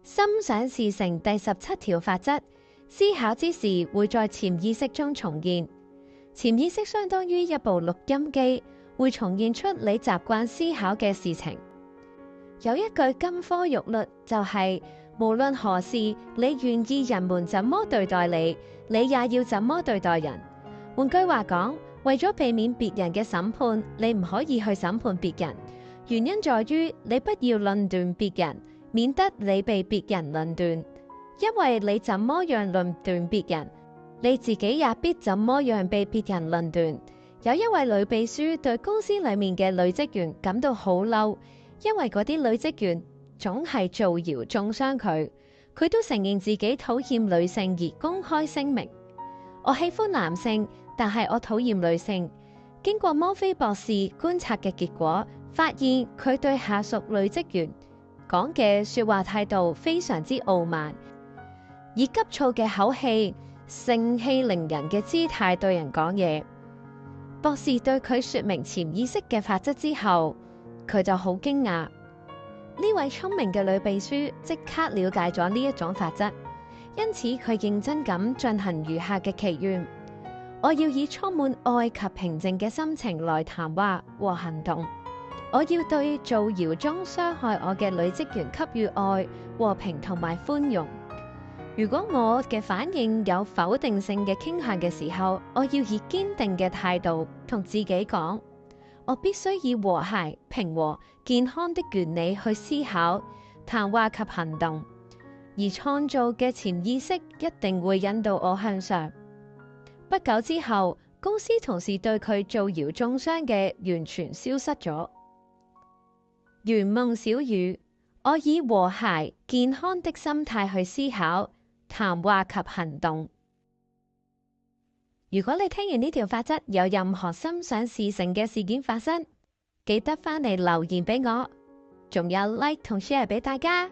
心想事成第17條法則：思考之時會在潛意識中重現。潛意識相當於一部錄音機，會重現出你習慣思考嘅事情。有一句金科玉律就係：無論何事，你願意人們怎麼對待你，你也要怎麼對待人。換句話講，為咗避免別人嘅審判，你唔可以去審判別人。原因在於你不要論斷別人，免得你被別人論斷。因為你怎麼樣論斷別人，你自己也必怎麼樣被別人論斷。有一位女秘書對公司裏面嘅女職員感到好嬲，因為嗰啲女職員總係造謠中傷佢。佢都承認自己討厭女性而公開聲明：我喜歡男性，但係我討厭女性。經過摩菲博士觀察嘅結果，發現佢對下屬女職員講嘅說話態度非常之傲慢，以急躁嘅口氣、盛氣凌人嘅姿態對人講嘢。博士對佢說明潛意識嘅法則之後，佢就好驚訝。呢位聰明嘅女秘書即刻了解咗呢一種法則，因此佢認真咁進行餘下嘅祈願：我要以充滿愛及平靜嘅心情來談話和行動。我要對造謠中傷害我嘅女職員給予愛、和平同埋寬容。如果我嘅反應有否定性嘅傾向嘅時候，我要以堅定嘅態度同自己講：我必須以和諧、平和、健康的原理去思考、談話及行動，而創造嘅潛意識一定會引導我向上。不久之後，公司同事對佢造謠中傷嘅完全消失咗。圓夢小語：我以和諧、健康的心態去思考、談話及行動。如果你聽完呢條法則有任何心想事成嘅事件發生，記得返嚟留言俾我，仲有 like 同 share 俾大家。